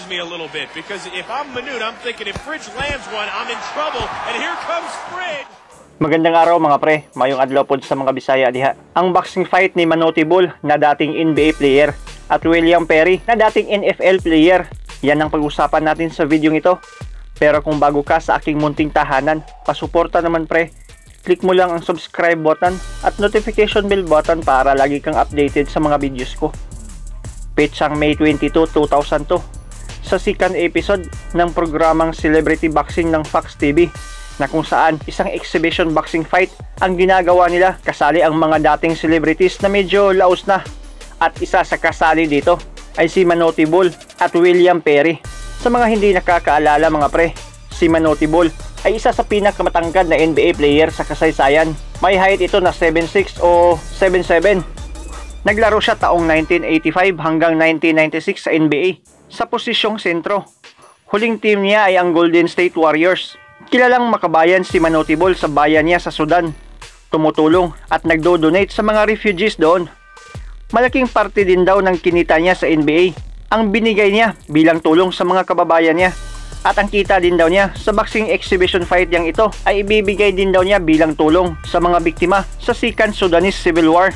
me a little bit because if I'm Manute, I'm thinking if Fridge lands one, I'm in trouble. And here comes Fridge. Magandang araw mga pre, mayong adlaw pod sa mga Bisaya diha. Ang boxing fight ni MANUTE BOL na dating NBA player at William Perry na dating NFL player. Yan ang pag-usapan natin sa video ito. Pero kung bago ka sa aking munting tahanan, pasuporta naman pre. Click mo lang ang subscribe button at notification bell button para lagi kang updated sa mga videos ko. Petsang May 22, 2002 sa second episode ng programang Celebrity Boxing ng foxtv na kung saan isang exhibition boxing fight ang ginagawa nila. Kasali ang mga dating celebrities na medyo laos na at isa sa kasali dito ay si MANUTE BOL at William Perry. Sa mga hindi nakakaalala mga pre, si MANUTE BOL ay isa sa pinakamatangkad na NBA player sa kasaysayan. May height ito na 7'6 o 7'7". Naglaro siya taong 1985 hanggang 1996 sa NBA sa posisyong sentro. Huling team niya ay ang Golden State Warriors. Kilalang makabayan si MANUTE BOL sa bayan niya sa Sudan. Tumutulong at nagdo-donate sa mga refugees doon. Malaking parte din daw ng kinita niya sa NBA ang binigay niya bilang tulong sa mga kababayan niya. At ang kita din daw niya sa boxing exhibition fight yang ito ay ibibigay din daw niya bilang tulong sa mga biktima sa second Sudanese Civil War.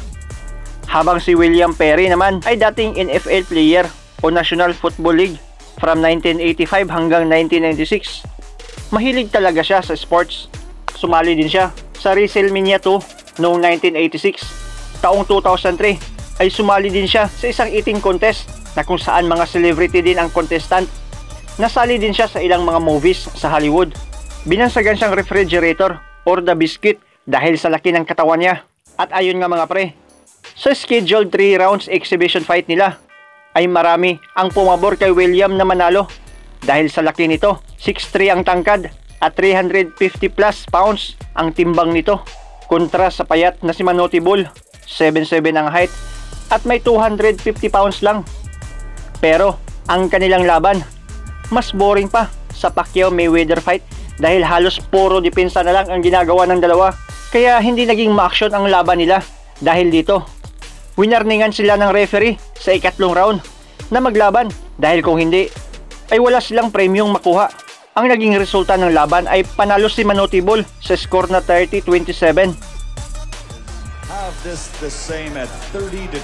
Habang si William Perry naman ay dating NFL player o National Football League from 1985 hanggang 1996. Mahilig talaga siya sa sports. Sumali din siya sa WrestleMania 2 noong 1986. Taong 2003 ay sumali din siya sa isang eating contest na kung saan mga celebrity din ang contestant. Nasali din siya sa ilang mga movies sa Hollywood. Binansagan siyang refrigerator or the biscuit dahil sa laki ng katawan niya. At ayun nga mga pre, sa scheduled 3 rounds exhibition fight nila ay marami ang pumabor kay William na manalo dahil sa laki nito. 6'3 ang tangkad at 350 plus pounds ang timbang nito kontra sa payat na si MANUTE BOL. 7'7 ang height at may 250 pounds lang. Pero ang kanilang laban mas boring pa sa Pacquiao-Mayweather fight dahil halos puro depensa na lang ang ginagawa ng dalawa. Kaya hindi naging ma-action ang laban nila. Dahil dito, winarningan sila ng referee sa ikatlong round na maglaban dahil kung hindi, ay wala silang premium makuha. Ang naging resulta ng laban ay panalo si MANUTE BOL sa score na 30-27. Have this the same at 30-27.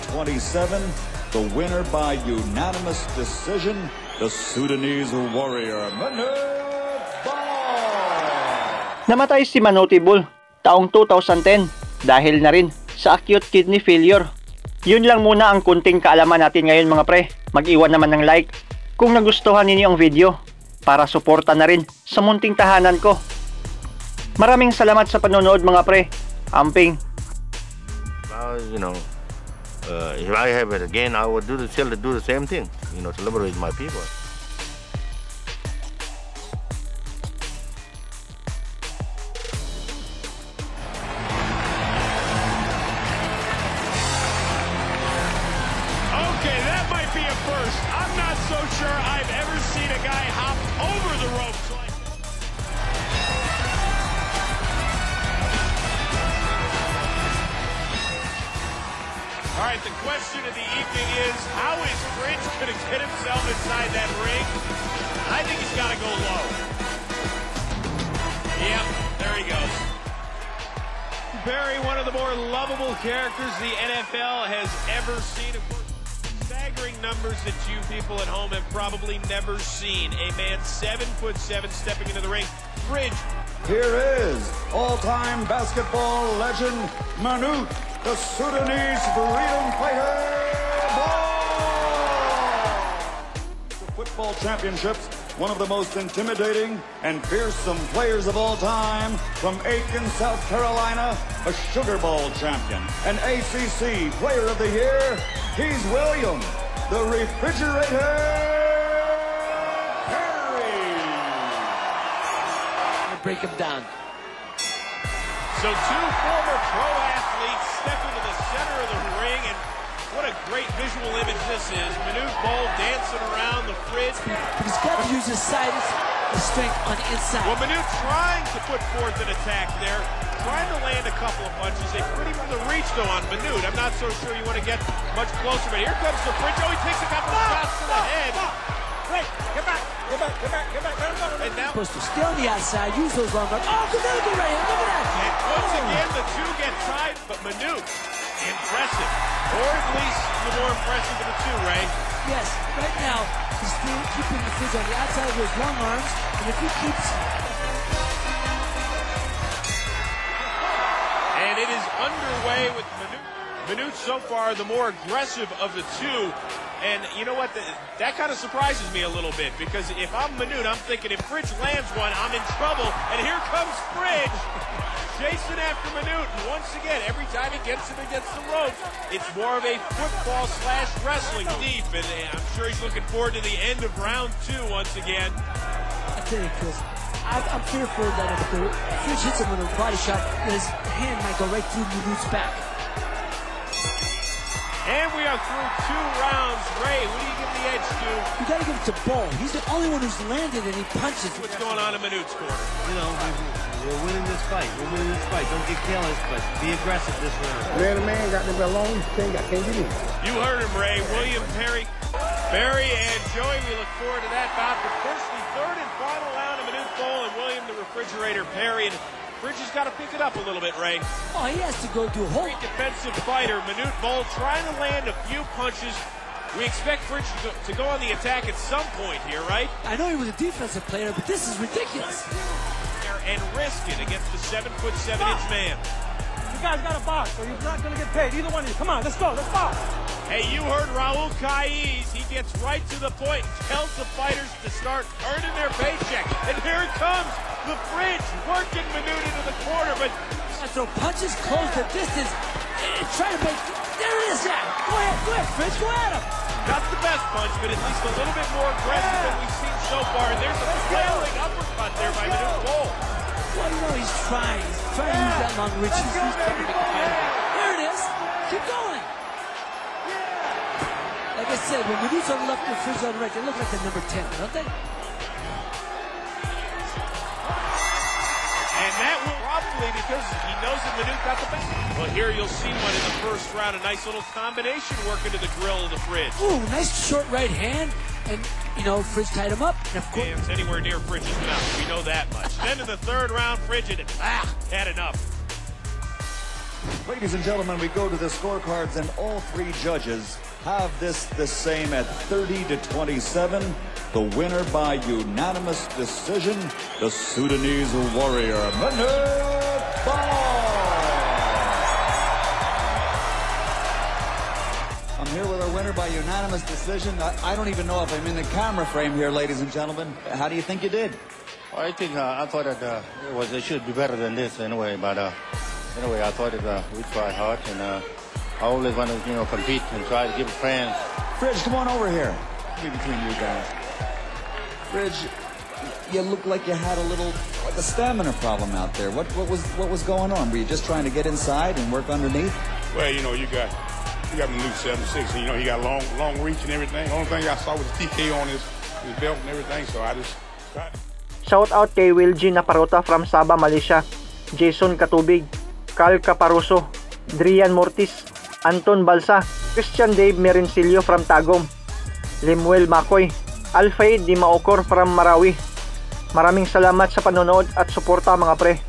The winner by unanimous decision, the Sudanese warrior, MANUTE BOL. Namatay si MANUTE BOL taong 2010 dahil na rin sa acute kidney failure. Yun lang muna ang kunting kaalaman natin ngayon mga pre. Mag-iwan naman ng like kung nagustuhan ninyo ang video para suporta na rin sa munting tahanan ko. Maraming salamat sa panonood mga pre. Amping. You know, if I have it again, I would still do the same thing, you know, to liberate my people. Okay, that might be a first. I'm not so sure I've ever seen a guy hop over the ropes like that. All right, the question of the evening is, how is Fridge going to get himself inside that ring? I think he's got to go low. Yep, there he goes. Barry, one of the more lovable characters the NFL has ever seen. Of course, staggering numbers that you people at home have probably never seen. A man 7'7" stepping into the ring. Fridge. Here is all-time basketball legend MANUTE, the Sudanese freedom fighter. The football championships, one of the most intimidating and fearsome players of all time. From Aiken, South Carolina, a Sugar Bowl champion, an ACC Player of the Year. He's William, the refrigerator Perry. Break him down. So two former pro athletes step into the center of the ring, and what a great visual image this is. MANUTE BOL dancing around the Fridge. But he's got to use his size, his strength on the inside. Well, MANUTE trying to put forth an attack there, trying to land a couple of punches. They pretty from the reach, though, on MANUTE. I'm not so sure you want to get much closer, but here comes the Fridge. Oh, he takes a couple of shots to the head. Right, get And now, Supposed to stay on the outside, use those long arms. Oh, good right hand. Look at that. and once again, the two get tied, but Manute, impressive. Or at least the more impressive of the two, Ray. Yes, right now, he's still keeping the Fridge on the outside with his long arms. And if he keeps... And it is underway with Manute. Manute so far the more aggressive of the two. And you know what? That kind of surprises me a little bit, because if I'm Manute, I'm thinking if Fridge lands one, I'm in trouble. And here comes Fridge, chasing after Manute. And once again, every time he gets him against the ropes, it's more of a football / wrestling deep. And I'm sure he's looking forward to the end of round 2 once again. I tell you, Chris, I'm fearful that if the Fridge hits him with a body shot, his hand might go right through Manute's back. And we are through 2 rounds. Ray, who do you give the edge to? You gotta give it to Bol. He's the only one who's landed and he punches. What's going on in Manute's corner? You know, we're winning this fight. We're winning this fight. Don't get careless, but be aggressive this round. Man, got them alone. Can't get me. You heard him, Ray. William Perry. Barry and Joey, we look forward to that bout. But first, the 3rd and final round of Manute Bol and William the Refrigerator Perry. And Fridge has got to pick it up a little bit, Ray. Oh, he has to go do a whole... Very defensive fighter. Manute Bol trying to land a few punches. We expect Fridge to go on the attack at some point here, right? I know he was a defensive player, but this is ridiculous. And risk it against the 7'7" man. You guys got a box, or you're not going to get paid. Either one of you. Come on, let's go. Let's box. Hey, you heard Raul Caiz. He gets right to the point and tells the fighters to start earning their paycheck. And here it comes. The Fridge working Manute into the corner, but So punches close the distance. Try to make... There it is, yeah. Go ahead, Fridge, go at him. not the best punch, but at least a little bit more aggressive than we've seen so far. And there's a flailing uppercut there by Manute Bol. Well, you know he's trying. He's trying to use that long reach. He's trying to make a fight. There it is. Keep going. Like I said, when Manute's on the left and Fridge on the right, they look like the number 10, don't they? And that will probably because he knows that Manute got the best. Well, here you'll see one in the first round. A nice little combination work into the grill of the Fridge. Ooh, nice short right hand. And, you know, Fridge tied him up. And of course, Hands anywhere near Fridge's mouth. We know that much. Then in the third round, Fridge had enough. Ladies and gentlemen, we go to the scorecards, and all three judges have this the same at 30-27. The winner by unanimous decision, the Sudanese warrior, MANUTE BOL. I'm here with our winner by unanimous decision. I don't even know if I'm in the camera frame here, ladies and gentlemen. How do you think you did? I think I thought that it should be better than this anyway. But anyway, I thought we tried hard, and I always want to compete and try to give fans. Fridge, come on over here. Be between you guys. Fridge, you look like you had a stamina problem out there. What was going on? Were you just trying to get inside and work underneath? Well, you got Manute 7'6", and he got long reach and everything. The only thing I saw was the TK on his belt and everything, so I just tried. Shout out kay Wilgie Naparota from Sabah, Malaysia, Jason Katubig, Cal Caparuso, Drian Mortis, Anton Balsa, Christian Dave Merencillo from Tagum, Lemuel Makoy, Alfred Di Maokor from Marawi. Maraming salamat sa panonood at suporta mga pre.